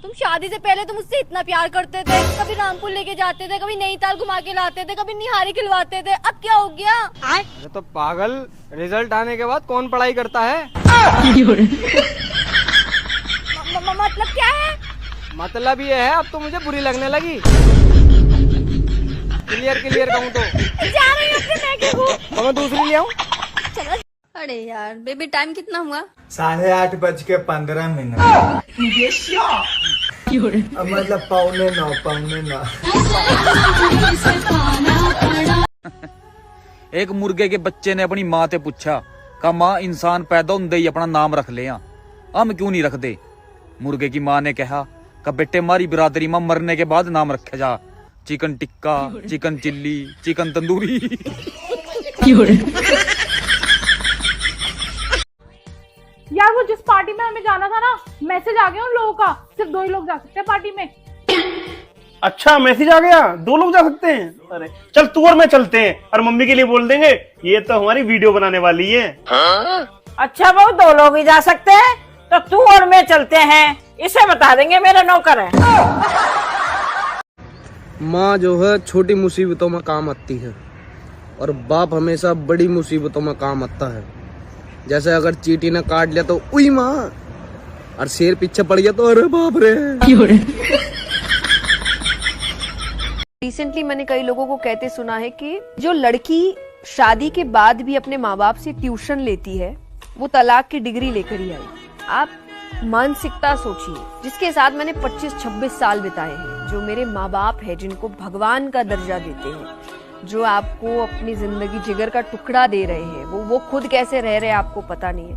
तुम शादी से पहले तो मुझसे इतना प्यार करते थे, कभी रामपुर लेके जाते थे, कभी नैनीताल घुमा के लाते थे, कभी निहारी खिलवाते थे, अब क्या हो गया? अरे तो पागल, रिजल्ट आने के बाद कौन पढ़ाई करता है? मतलब क्या है? मतलब ये है, अब तो मुझे बुरी लगने लगी। क्लियर कहूँ तो जा रही हूँ अपने मैके को। तो मैं दूसरी ले आऊँ? चलो। अरे यार बेबी, टाइम कितना हुआ? 8:15। मतलब 8:45। एक मुर्गे के बच्चे ने अपनी माँ से पूछा, का माँ इंसान पैदा होंदे ही अपना नाम रख ले, हम क्यों नहीं रखते? मुर्गे की माँ ने कहा, का बेटे मारी बिरादरी में मरने के बाद नाम रखे जा, chicken tikka, chicken chilli, chicken tandoori. यार वो जिस पार्टी में हमें जाना था ना, मैसेज आ गया उन लोगों का, सिर्फ 2 ही लोग जा सकते हैं पार्टी में। अच्छा, मैसेज आ गया, 2 लोग जा सकते हैं? अरे चल तू और मैं चलते हैं, और मम्मी के लिए बोल देंगे ये तो हमारी वीडियो बनाने वाली है। अच्छा बहू, 2 लोग ही जा सकते हैं, तो तू और मैं चलते हैं, इसे बता देंगे मेरा नौकर है। माँ जो है छोटी मुसीबतों में काम आती है, और बाप हमेशा बड़ी मुसीबतों में काम आता है। जैसे अगर चींटी ने काट लिया तो उई माँ, और शेर पीछे पड़ गया तो अरे बाप रे। रिसेंटली मैंने कई लोगों को कहते सुना है कि जो लड़की शादी के बाद भी अपने माँ बाप से ट्यूशन लेती है, वो तलाक की डिग्री लेकर ही आई। आप मानसिकता सोचिए, जिसके साथ मैंने 25-26 साल बिताए हैं, जो मेरे माँ बाप है, जिनको भगवान का दर्जा देते हैं, जो आपको अपनी जिंदगी जिगर का टुकड़ा दे रहे हैं, वो खुद कैसे रह रहे हैं आपको पता नहीं है।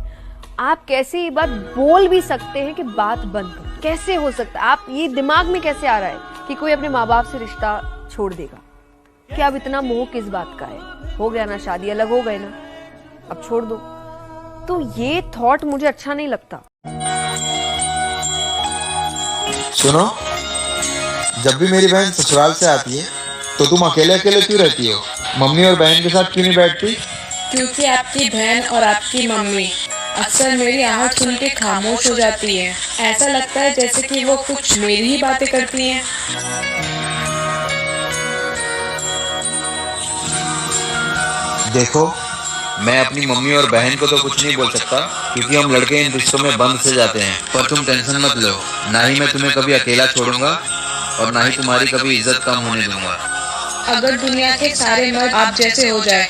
आप कैसे ये बात बोल भी सकते हैं कि बात बंद करो? कैसे हो सकता है? आप ये दिमाग में कैसे आ रहा है कि कोई अपने माँ बाप से रिश्ता छोड़ देगा? क्या अब इतना मोह किस बात का है? हो गया ना शादी, अलग हो गए ना, अब छोड़ दो। तो ये थॉट मुझे अच्छा नहीं लगता। सुनो, जब भी मेरी बहन ससुराल से आती है तो तुम अकेले अकेले क्यों रहती हो? मम्मी और बहन के साथ क्यों नहीं बैठती? क्योंकि आपकी बहन और आपकी मम्मी अक्सर मेरी आहट सुन के खामोश हो जाती है। ऐसा लगता है जैसे कि वो कुछ मेरी ही बातें करती हैं। देखो, मैं अपनी मम्मी और बहन को तो कुछ नहीं बोल सकता, क्योंकि हम लड़के इन रिश्तों में बंद से जाते हैं। पर तुम टेंशन मत लो, ना ही मैं तुम्हें कभी अकेला छोड़ूंगा और ना ही तुम्हारी कभी इज्जत कम होने दूंगा। अगर दुनिया के सारे मर्द आप जैसे हो जाए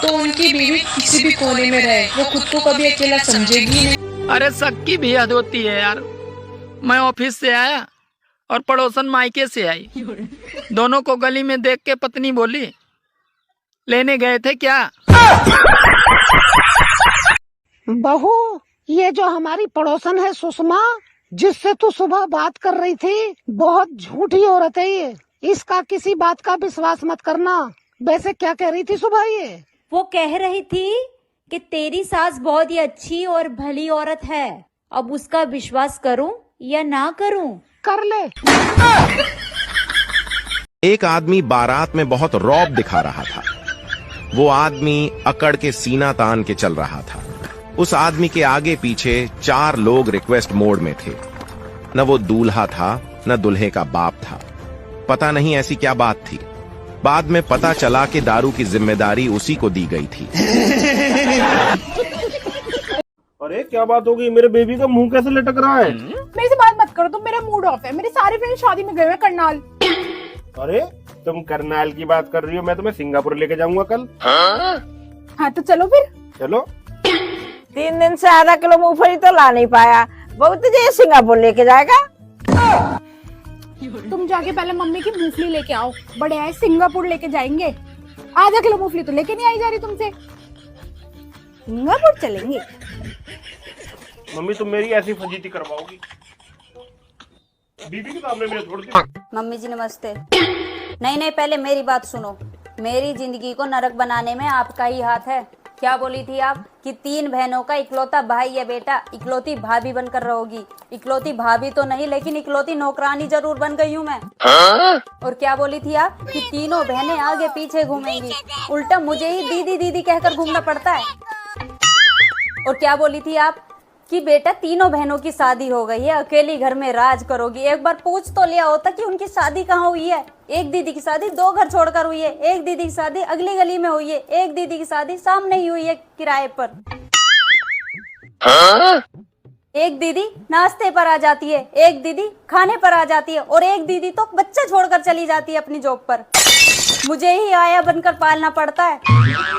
तो उनकी बीवी किसी भी कोने में रहे, वो खुद को कभी अकेला समझेगी नहीं। अरे सबकी भी हद होती है यार। मैं ऑफिस से आया और पड़ोसन मायके से आई, दोनों को गली में देख के पत्नी बोली, लेने गए थे क्या? बहू, ये जो हमारी पड़ोसन है सुषमा, जिससे तू सुबह बात कर रही थी, बहुत झूठी औरत है ये। इसका किसी बात का विश्वास मत करना। वैसे क्या कह रही थी सुबह ये? वो कह रही थी कि तेरी सास बहुत ही अच्छी और भली औरत है। अब उसका विश्वास करूं या ना करूं? कर ले। एक आदमी बारात में बहुत रौब दिखा रहा था। वो आदमी अकड़ के सीना तान के चल रहा था। उस आदमी के आगे पीछे 4 लोग रिक्वेस्ट मोड में थे। न वो दूल्हा था, न दुल्हे का बाप था। पता नहीं ऐसी क्या बात थी। बाद में पता चला कि दारू की जिम्मेदारी उसी को दी गई थी। अरे क्या बात होगी, मेरे बेबी का मुंह कैसे लटक रहा है? मेरे से बात मत करो, तुम मेरा मूड ऑफ है। मेरे सारे फ्रेंड शादी में गए हुए करनाल। अरे तुम करनाल की बात कर रही हो, मैं तुम्हें सिंगापुर लेके जाऊंगा कल। हाँ तो चलो फिर। चलो। 3 दिन से आधा किलो मूंगफली तो ला नहीं पाया, बहुत तुझे सिंगापुर लेके जाएगा। तुम जाके पहले मम्मी की मूंगफली लेके आओ, बड़े आए सिंगापुर लेके जाएंगे। आधा किलो मूंगफली तो लेके नहीं आई जा रही तुमसे। सिंगापुर चलेंगे। मम्मी तुम मेरी ऐसी फजीती करवाओगी? बीबी के सामने मेरे छोड़ दी। मम्मी जी नमस्ते। नहीं, पहले मेरी बात सुनो। मेरी जिंदगी को नरक बनाने में आपका ही हाथ है। क्या बोली थी आप कि 3 बहनों का इकलौता भाई है बेटा, इकलौती भाभी बनकर रहोगी। इकलौती भाभी तो नहीं, लेकिन इकलौती नौकरानी जरूर बन गई हूँ मैं। और क्या बोली थी आप कि तीनों बहनें आगे पीछे घूमेंगी, उल्टा मुझे ही दीदी दीदी कहकर घूमना पड़ता है। और क्या बोली थी आप कि बेटा तीनों बहनों की शादी हो गई है, अकेली घर में राज करोगी। एक बार पूछ तो लिया होता कि उनकी शादी कहाँ हुई है। एक दीदी की शादी 2 घर छोड़कर हुई है, एक दीदी की शादी अगली गली में हुई है, एक दीदी की शादी सामने ही हुई है किराए पर। एक दीदी नाश्ते पर आ जाती है, एक दीदी खाने पर आ जाती है, और एक दीदी तो बच्चा छोड़कर चली जाती है अपनी जॉब पर। मुझे ही आया बनकर पालना पड़ता है।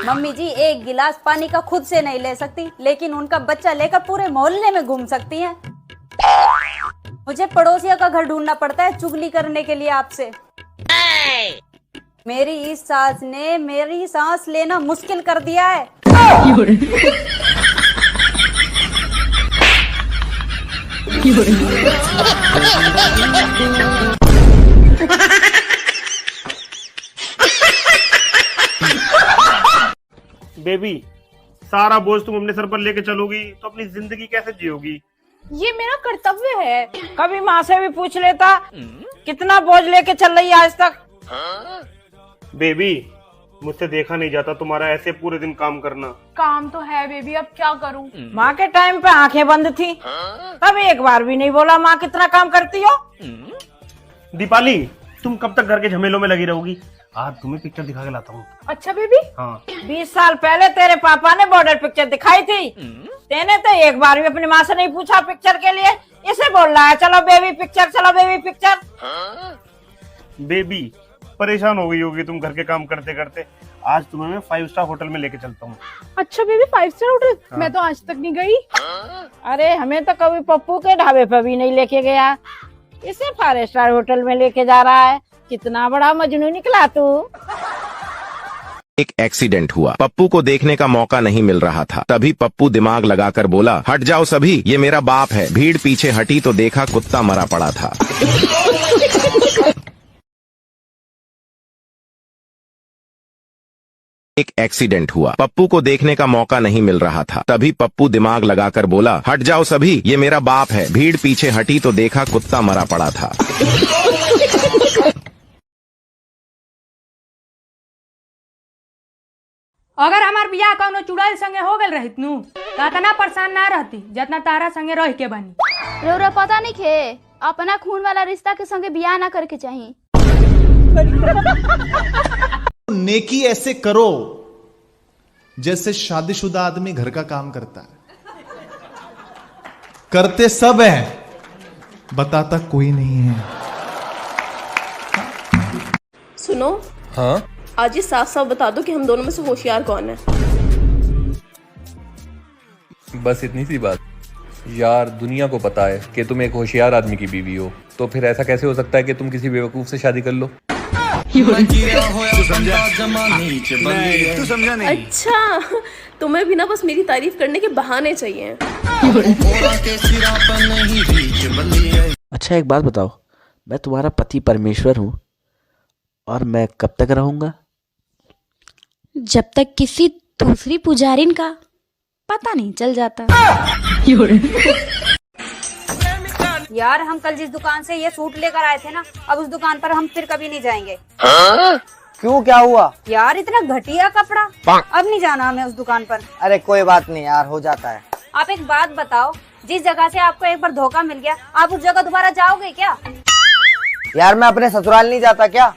मम्मी जी एक गिलास पानी का खुद से नहीं ले सकती, लेकिन उनका बच्चा लेकर पूरे मोहल्ले में घूम सकती हैं। मुझे पड़ोसिया का घर ढूंढना पड़ता है चुगली करने के लिए आपसे। मेरी इस सास ने मेरी सांस लेना मुश्किल कर दिया है। बेबी, सारा बोझ तुम अपने सर पर लेके चलोगी तो अपनी जिंदगी कैसे जियोगी? ये मेरा कर्तव्य है। कभी माँ से भी पूछ लेता कितना बोझ लेके चल रही है आज तक। बेबी, मुझसे देखा नहीं जाता तुम्हारा ऐसे पूरे दिन काम करना। काम तो है बेबी, अब क्या करूं। माँ के टाइम पे आंखें बंद थी, कभी एक बार भी नहीं बोला माँ कितना काम करती हो। दीपाली, तुम कब तक घर के झमेलों में लगी रहोगी? आज तुम्हें पिक्चर दिखा के लाता हूँ। अच्छा बेबी। हाँ। 20 साल पहले तेरे पापा ने बॉर्डर पिक्चर दिखाई थी, तेने तो एक बार भी अपनी माँ से नहीं पूछा पिक्चर के लिए। इसे बोल रहा है चलो बेबी पिक्चर, चलो बेबी पिक्चर। बेबी, परेशान हो गई होगी तुम घर के काम करते करते। आज तुम्हें मैं 5 स्टार होटल में लेके चलता हूँ। अच्छा बेबी 5 स्टार होटल? हाँ। मैं तो आज तक नहीं गई। अरे हमें तो कभी पप्पू के ढाबे पर भी नहीं लेके गया, इसे 5 स्टार होटल में लेके जा रहा है। कितना बड़ा मजनू निकला तू। एक एक्सीडेंट हुआ। पप्पू को देखने का मौका नहीं मिल रहा था। तभी पप्पू दिमाग लगाकर बोला, हट जाओ सभी, ये मेरा बाप है। भीड़ पीछे हटी तो देखा कुत्ता मरा पड़ा था। एक एक्सीडेंट हुआ। पप्पू को देखने का मौका नहीं मिल रहा था। तभी पप्पू दिमाग लगाकर बोला, हट जाओ सभी, ये मेरा बाप है। भीड़ पीछे हटी तो देखा कुत्ता मरा पड़ा था। अगर हमार बियाह कौनो चुड़ैल संगे हो गल रहित नु त इतना परेशान ना रहती जितना तारा संगे रह के बनी। रोरा पता नहीं खे, अपना खून वाला रिश्ता के संगे बियाह ना करके चाहिए। नेकी ऐसे करो जैसे शादीशुदा आदमी घर का काम करता है। करते सब हैं, बताता कोई नहीं है। सुनो, हाँ, आज ही साफ साफ बता दो कि हम दोनों में से होशियार कौन है। बस इतनी सी बात। यार दुनिया को पता है कि तुम एक होशियार आदमी की बीवी हो, तो फिर ऐसा कैसे हो सकता है कि तुम किसी बेवकूफ से शादी कर लो? अच्छा, तुम्हें भी ना बस मेरी तारीफ करने के बहाने चाहिए। अच्छा एक बात बताओ, मैं तुम्हारा पति परमेश्वर हूँ और मैं कब तक रहूंगा? जब तक किसी दूसरी पुजारिन का पता नहीं चल जाता। यार हम कल जिस दुकान से ये सूट लेकर आए थे ना, अब उस दुकान पर हम फिर कभी नहीं जाएंगे। क्यों, क्या हुआ? यार इतना घटिया कपड़ा, अब नहीं जाना हमें उस दुकान पर। अरे कोई बात नहीं यार, हो जाता है। आप एक बात बताओ, जिस जगह से आपको एक बार धोखा मिल गया, आप उस जगह दोबारा जाओगे क्या? यार मैं अपने ससुराल नहीं जाता क्या?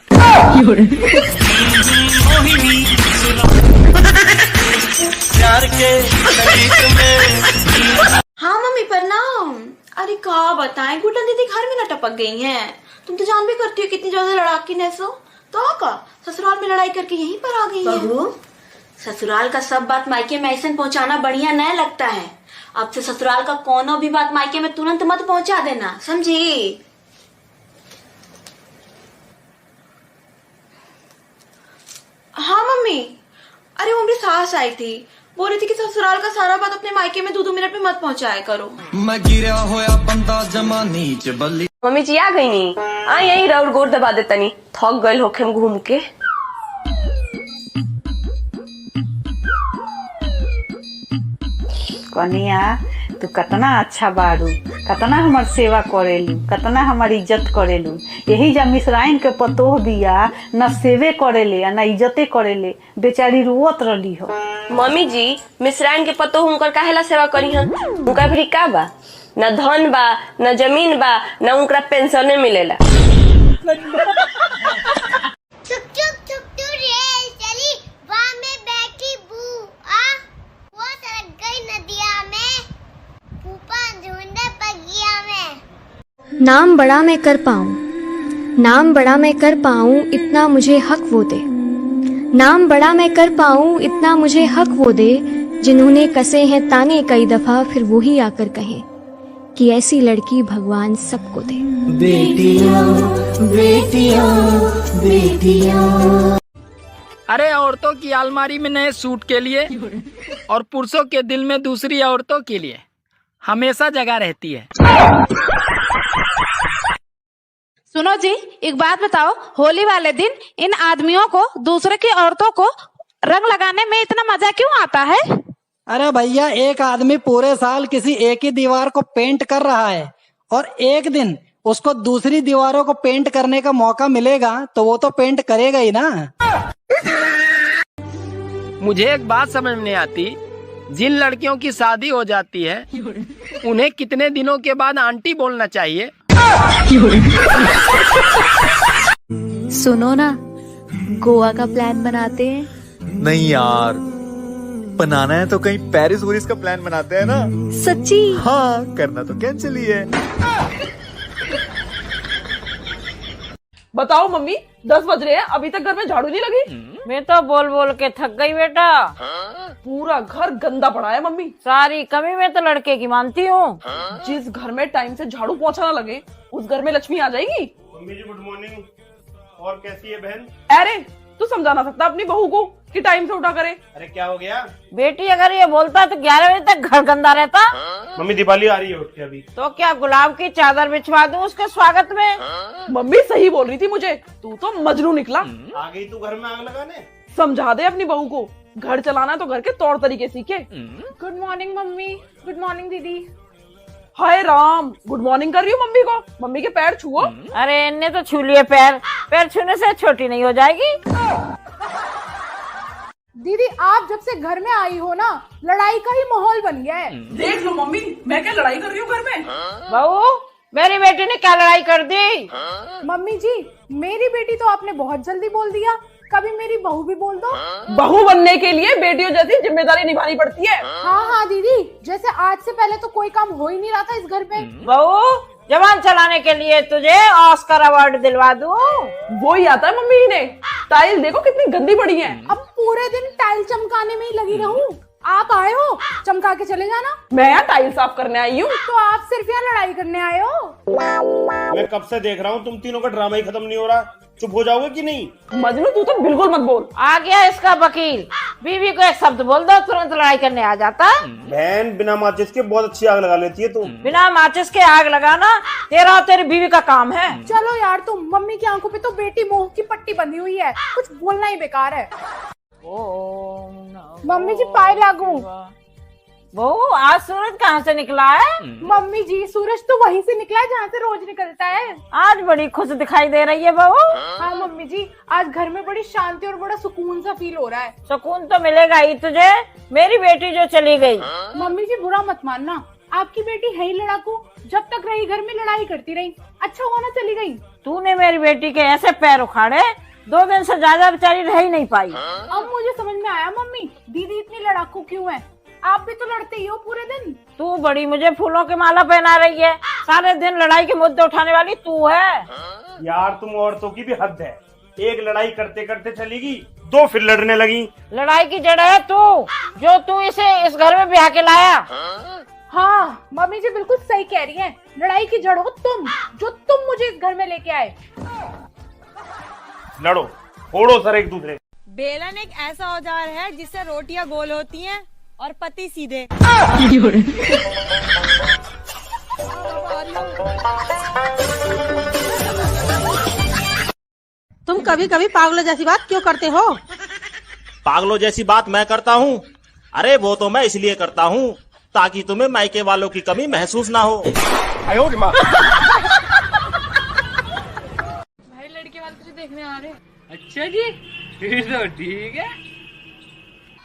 हाँ मम्मी प्रणाम। अरे का बताएं, गुड्डा दीदी घर में न टपक गई हैं। तुम तो जान भी करती हो कितनी ज्यादा लड़ाकी है। सो तो का ससुराल में लड़ाई करके यहीं पर आ गई है। ससुराल का सब बात मायके में ऐसे पहुंचाना बढ़िया नहीं लगता है। अब से ससुराल का कोनो भी बात मायके में तुरंत मत पहुंचा देना, समझी? हाँ मम्मी, अरे वो मेरी सास आई थी, बोल रही थी कि ससुराल का सारा बात अपने मायके में 2-2 मिनट में मत पहुंचाया करो। मैं गिरा होया बंदा जमा नीच बल्ली। मम्मी जी आ गई नी, आ यही राउर गोर दबा देता नी, थक गए होखे घूम के। कनिया तू कतना अच्छा बाड़ू, कतना हमार सेवा करेलू, कतना हमार इज्जत करेलू। यही जब मिश्राइन के पतोह बिया न सेवे करेले न इज्जते करेले, बेचारी रोवत रही हो। मम्मी जी मिश्राइन के पतो उनकर काहेला सेवा करी हन? उनका भी का बा? न धन बा, न जमीन बा, न उनका पेंशने मिलेला। नाम बड़ा मैं कर पाऊं, नाम बड़ा मैं कर पाऊं, इतना मुझे हक वो दे। नाम बड़ा मैं कर पाऊं, इतना मुझे हक वो दे, जिन्होंने कसे हैं ताने कई दफा, फिर वो ही आकर कहें कि ऐसी लड़की भगवान सबको दे। बेटियां बेटियां बेटियां। अरे औरतों की अलमारी में नए सूट के लिए और पुरुषों के दिल में दूसरी औरतों के लिए हमेशा जगह रहती है। सुनो जी, एक बात बताओ, होली वाले दिन इन आदमियों को दूसरे की औरतों को रंग लगाने में इतना मजा क्यों आता है? अरे भैया, एक आदमी पूरे साल किसी एक ही दीवार को पेंट कर रहा है और एक दिन उसको दूसरी दीवारों को पेंट करने का मौका मिलेगा तो वो तो पेंट करेगा ही ना। मुझे एक बात समझ में नहीं आती, जिन लड़कियों की शादी हो जाती है उन्हें कितने दिनों के बाद आंटी बोलना चाहिए? सुनो ना, गोवा का प्लान बनाते हैं। नहीं यार, बनाना है तो कहीं पेरिस वूरिस का प्लान बनाते हैं ना। सच्ची? हाँ, करना तो कैंसिल ही है। बताओ मम्मी, 10 बज रहे हैं, अभी तक घर में झाड़ू नहीं लगी? मैं तो बोल बोल के थक गई बेटा। पूरा घर गंदा पड़ा है मम्मी। सारी कमी मैं तो लड़के की मानती हूँ। जिस घर में टाइम से झाड़ू पोंछा ना लगे, उस घर में लक्ष्मी आ जाएगी। मम्मी जी गुड मॉर्निंग। और कैसी है बहन? अरे तू समझा ना सकता अपनी बहू को कि टाइम से उठा करे? अरे क्या हो गया? बेटी अगर ये बोलता तो 11 बजे तक घर गंदा रहता। मम्मी दिवाली आ रही है, उठ के अभी। तो क्या गुलाब की चादर बिछवा दूं उसके स्वागत में? मम्मी सही बोल रही थी मुझे, तू तो मजनू निकला। आ गई तू घर में आग लगाने? समझा दे अपनी बहू को, घर चलाना तो घर के तौर तरीके सीखे। Good morning mummy. Good morning दीदी। हाय राम, गुड मॉर्निंग कर रही हूँ मम्मी को? मम्मी के पैर छुओ। अरे इनने तो छू लिए पैर, पैर छूने से छोटी नहीं हो जाएगी। दीदी, आप जब से घर में आई हो ना, लड़ाई का ही माहौल बन गया है। देख लो मम्मी, मैं क्या लड़ाई कर रही हूँ घर में? बहू, मेरी बेटी ने क्या लड़ाई कर दी? मम्मी जी, मेरी बेटी तो आपने बहुत जल्दी बोल दिया, कभी मेरी बहू भी बोल दो। बहू बनने के लिए बेटियों जैसी जिम्मेदारी निभानी पड़ती है। हाँ हाँ दीदी, जैसे आज से पहले तो कोई काम हो ही नहीं रहा था इस घर में। बहू, जवान चलाने के लिए तुझे ऑस्कर अवार्ड दिलवा दूं। वो ही आता है मम्मी ने। टाइल देखो कितनी गंदी पड़ी है। अब पूरे दिन टाइल चमकाने में ही लगी रहूं? आप आए हो, चमका के चले जाना। मैं यहाँ टाइल साफ करने आई हूँ। तो आप सिर्फ यहाँ लड़ाई करने आए हो? मैं कब से देख रहा हूँ, तुम तीनों का ड्रामा ही खत्म नहीं हो रहा। चुप हो जाओगे कि नहीं? मजनू तू तो बिल्कुल मत बोल। आ गया इसका वकील, बीवी को एक शब्द बोल दो तुरंत लड़ाई करने आ जाता। बहन बिना माचिस के बहुत अच्छी आग लगा लेती है तू। बिना माचिस के आग लगाना तेरा और तेरी बीवी का काम है। चलो यार, तुम मम्मी की आंखों पे तो बेटी मोह की पट्टी बंधी हुई है, कुछ बोलना ही बेकार है। मम्मी जी पाए लागू। बहू, आज सूरज कहाँ से निकला है? मम्मी जी, सूरज तो वहीं से निकला है जहाँ से रोज निकलता है। आज बड़ी खुश दिखाई दे रही है बहू। हाँ मम्मी जी, आज घर में बड़ी शांति और बड़ा सुकून सा फील हो रहा है। सुकून तो मिलेगा ही तुझे, मेरी बेटी जो चली गई। मम्मी जी बुरा मत मानना, आपकी बेटी है ही लड़ाकू, जब तक रही घर में लड़ाई करती रही, अच्छा हुआ ना चली गई। तूने मेरी बेटी के ऐसे पैर उखाड़े, 2 दिन से ज्यादा बेचारी रह ही नहीं पाई। अब मुझे समझ में आया मम्मी, दीदी इतनी लड़ाकू क्यों है। आप भी तो लड़ते ही हो पूरे दिन। तू बड़ी मुझे फूलों की माला पहना रही है, सारे दिन लड़ाई के मुद्दे उठाने वाली तू है। यार तुम औरतों की भी हद है, एक लड़ाई करते करते चली गई, 2 फिर लड़ने लगी। लड़ाई की जड़ है तू, जो तू इसे इस घर में ब्याह के लाया। हाँ मम्मी जी बिल्कुल सही कह रही हैं, लड़ाई की जड़ हो तुम, जो तुम मुझे इस घर में लेके आए। लड़ो, फोड़ो सर एक दूसरे। बेलन एक ऐसा औजार है जिससे रोटियां गोल होती हैं और पति सीधे। तुम कभी कभी पागलों जैसी बात क्यों करते हो? पागलों जैसी बात मैं करता हूँ? अरे वो तो मैं इसलिए करता हूँ ताकि तुम्हें मायके वालों की कमी महसूस ना हो। भाई लड़के वाले तुझे देखने आ रहे हैं। अच्छा जी, फिर तो ठीक है।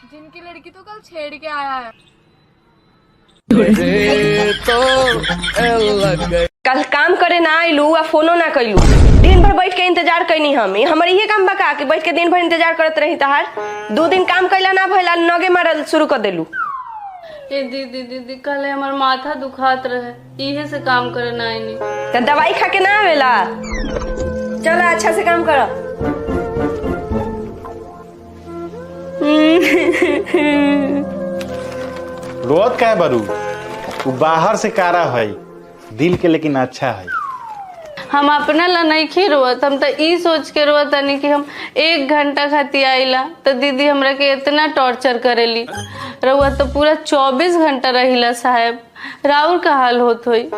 जिनकी लड़की तो कल छेड़ के आया है। कल काम करे ना आइलू आ फोनो ना कैलू, दिन भर बैठ के इंतजार कैनी हम। हमर इहे काम बका कि बैठ के दिन भर इंतजार करत रही तहार। 2 दिन काम कैला ना भइला, नगे मारल शुरू कर देलू। ए दीदी कल हमार माथा दुखात रहे, इहे से काम करे ना आईनी। त दवाई खा के ना आवेला। चल अच्छा से काम कर। रोत का है बरू, तू बाहर से कारा है, दिल के लेकिन अच्छा है। हम अपना ला नहीं खी रोत, हम तो ई सोच के रोत तनी कि हम 1 घंटा खाती आइला तो दीदी हमरा के इतना टॉर्चर करेली। रहुआ तो पूरा 24 घंटा रहिला साहब, राउर का हाल होत होई।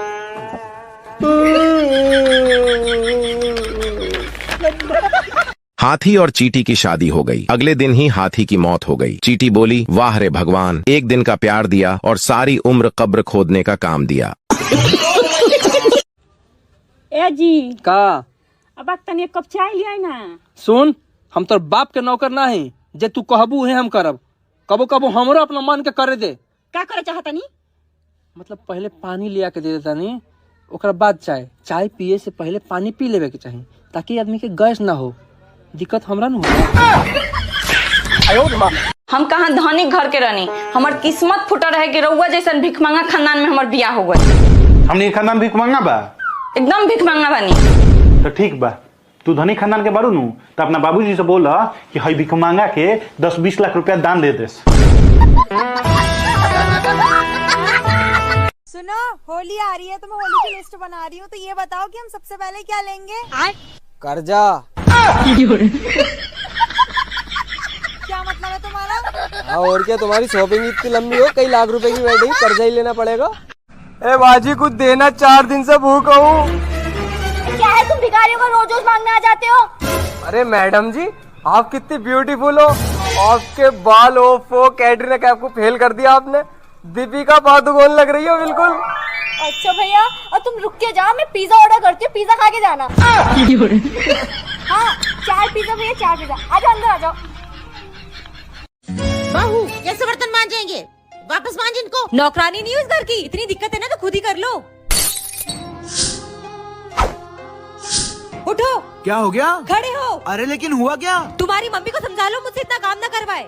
हाथी और चींटी की शादी हो गई। अगले दिन ही हाथी की मौत हो गई। चींटी बोली, वाह रे भगवान, एक दिन का प्यार दिया और सारी उम्र कब्र खोदने का काम दिया। ए जी का अब तनी एक कप चाय लिया ना। सुन, हम तोर बाप के नौकर ना है, जे तू कहबू है हम करब। कबो कबो हमरो अपना मन के करे दे। का करे चाहतनी? मतलब पहले पानी लिया के दे देतानी, ओकरा बाद चाय। चाय पिए से पहले पानी पी लेवे के चाहिए, ताकि आदमी के गैस ना हो। दिक्कत हमरा न हो। हम कहाँ धनिक घर के रहनी, हमार किस्मत फुटा रहे कि रउआ जैसन भिख मांगा खानदान में हमार बियाह हो गए। हमने खानदान भिख मांगा बा? एकदम भिख मांगा बानी। तो ठीक बा, तू धनी खानदान के बारू नु तो अपना बाबूजी से बोला कि हई भिख मांगा के 10-20 लाख रुपया दान दे दे। सुनो, होली आ रही है तो मैं होली की लिस्ट बना रही हूँ, तो ये बताओ कि हम सबसे पहले क्या लेंगे? कर्जा। क्या मतलब है तुम्हारा? और क्या, तुम्हारी शॉपिंग इतनी लंबी हो, कई लाख रुपए की वेडिंग, कर्जा ही लेना पड़ेगा। ए बाजी कुछ देना, 4 दिन से भूखा हूँ। क्या है, तुम भिखारियों को रोज रोज मांगने आ जाते हो? अरे मैडम जी, आप कितनी ब्यूटीफुल हो, आपके बाल ओफो, कैटरीना कैफ को फेल कर दिया आपने। दीपिका पादुकोण लग रही हो बिल्कुल। अच्छा भैया, और तुम रुक के जाओ, मैं पिज्जा ऑर्डर करती हूँ, पिज्जा खा के जाना। हाँ, 4 पिज्जा भैया, 4 पिज्जा। आ जाओ, अंदर आ जाओ। बहू कैसे बर्तन मांजेंगे? वापस मांज इनको। नौकरानी नहीं उस घर की, इतनी दिक्कत है ना तो खुद ही कर लो। उठो। क्या हो गया? खड़े हो। अरे लेकिन हुआ क्या? तुम्हारी मम्मी को समझा लो, मुझसे इतना काम ना करवाए।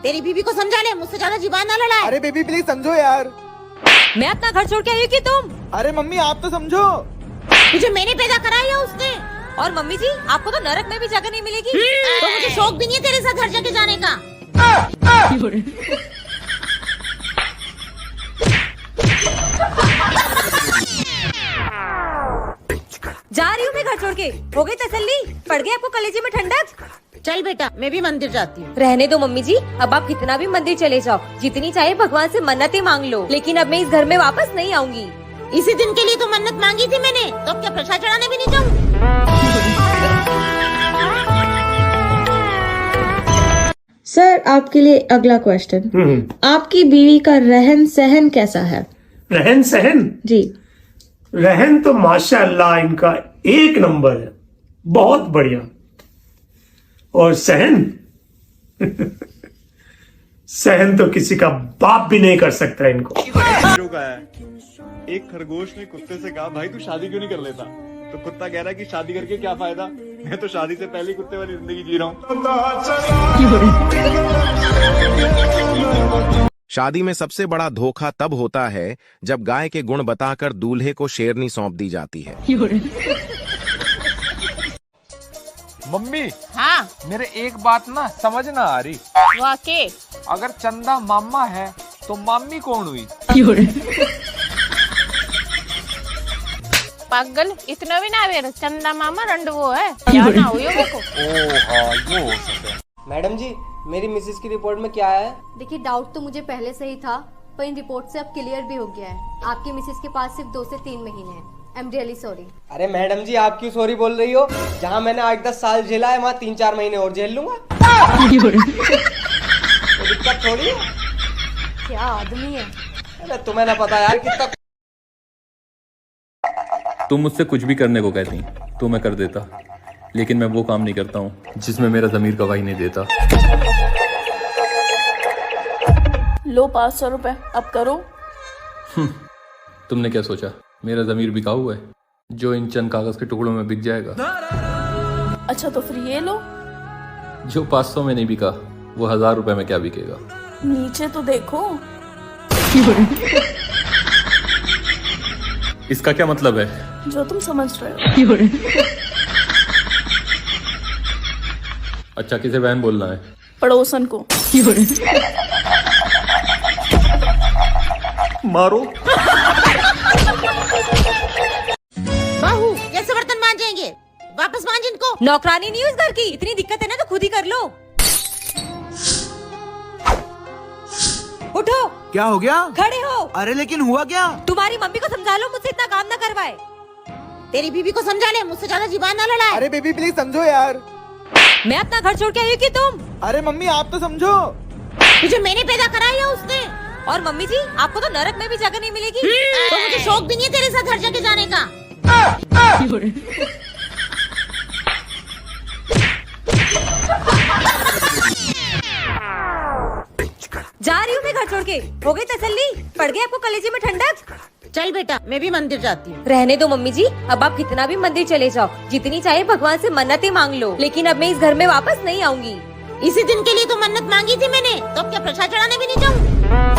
तेरी बीबी को समझा ले, मुझसे ज्यादा जुबान ना लड़ाए। अरे बेबी प्लीज समझो यार। मैं अपना घर छोड़ के आई हूँ कि तुम? अरे मम्मी आप तो समझो। तुझे मैंने पैदा कराया उसने। और मम्मी जी, आपको तो नरक में भी जगह नहीं मिलेगी। तो मुझे शौक भी नहीं है तेरे साथ घर जाके जाने का। जा रही हूँ मैं घर छोड़ के। हो गई तसल्ली? पड़ गई आपको कलेजे में ठंडक? चल बेटा, मैं भी मंदिर जाती हूँ। रहने दो मम्मी जी, अब आप कितना भी मंदिर चले जाओ, जितनी चाहे भगवान से मन्नतें मांग लो, लेकिन अब मैं इस घर में वापस नहीं आऊंगी। इसी दिन के लिए तो मन्नत मांगी थी मैंने, तो अब क्या प्रसाद चढ़ाने भी नहीं जाऊँ? सर, आपके लिए अगला क्वेश्चन। आपकी बीवी का रहन सहन कैसा है? रहन सहन? जी। रहन तो माशाअल्लाह इनका 1 नंबर है, बहुत बढ़िया। और सहन सहन तो किसी का बाप भी नहीं कर सकता इनको। का है। एक खरगोश ने कुत्ते से कहा, भाई तू शादी क्यों नहीं कर लेता? तो कुत्ता कह रहा है कि शादी करके क्या फायदा, मैं तो शादी से पहले ही कुत्ते वाली जिंदगी जी रहा हूँ। शादी में सबसे बड़ा धोखा तब होता है जब गाय के गुण बताकर दूल्हे को शेरनी सौंप दी जाती है। मम्मी, हाँ, मेरे एक बात ना समझ ना आ रही। वाके अगर चंदा मामा है तो मामी कौन हुई? पागल, इतना भी ना वेर, चंदा मामा रंड वो है, क्या ना हुई हो को। वो हो सकता है। मैडम जी, मेरी मिसेस की रिपोर्ट में क्या है? देखिए, डाउट तो मुझे पहले से ही था, पर इन रिपोर्ट से अब क्लियर भी हो गया है। आपकी मिसेस के पास सिर्फ 2 से 3 महीने हैं। I am really sorry. अरे मैडम जी, आप क्यों सॉरी बोल रही हो? जहाँ मैंने 8-10 साल झेला है, वहाँ 3-4 महीने और झेल लूंगा। तो दिक्कत थोड़ी है। क्या आदमी है। अरे तुम्हें ना पता यार कितना। तुम मुझसे कुछ भी करने को कहती तो मैं कर देता, लेकिन मैं वो काम नहीं करता हूँ जिसमें मेरा ज़मीर गवाही नहीं देता। लो 500 रुपए, अब करो। तुमने क्या सोचा मेरा ज़मीर बिका हुआ है जो इन चंद कागज के टुकड़ों में बिक जाएगा? अच्छा तो फिर ये लो। जो 500 में नहीं बिका वो 1000 रुपए में क्या बिकेगा? नीचे तो देखो। इसका क्या मतलब है? जो तुम समझ रहे हो। अच्छा किसे बहन बोलना है? पड़ोसन को। मारो। बहू कैसे बर्तन मांजेंगे? वापस मांज इनको। नौकरानी नहीं हूँ इस घर की, इतनी दिक्कत है ना तो खुद ही कर लो। उठो। क्या हो गया? खड़े हो। अरे लेकिन हुआ क्या? तुम्हारी मम्मी को समझा लो मुझसे इतना काम न करवाए। तेरी बीबी को समझा ले, मुझसे ज्यादा जुबान ना लड़ाए। अरे बेबी प्लीज समझो यार। मैं अपना घर छोड़ के आई हूँ कि तुम? अरे मम्मी आप तो समझो। तुझे मैंने पैदा कराया उसने। और मम्मी जी आपको तो नरक में भी जगह नहीं मिलेगी। तो मुझे शौक भी नहीं है तेरे साथ हर जगह जाने का। जा रही हूँ मैं घर छोड़ के। हो गई तसल्ली? पड़ गई आपको कलेजे में ठंडक? चल बेटा मैं भी मंदिर जाती हूँ। रहने दो मम्मी जी, अब आप कितना भी मंदिर चले जाओ, जितनी चाहे भगवान से मन्नतें मांग लो, लेकिन अब मैं इस घर में वापस नहीं आऊंगी। इसी दिन के लिए तो मन्नत मांगी थी मैंने, तो अब क्या प्रसाद चढ़ाने भी नहीं जाऊँ?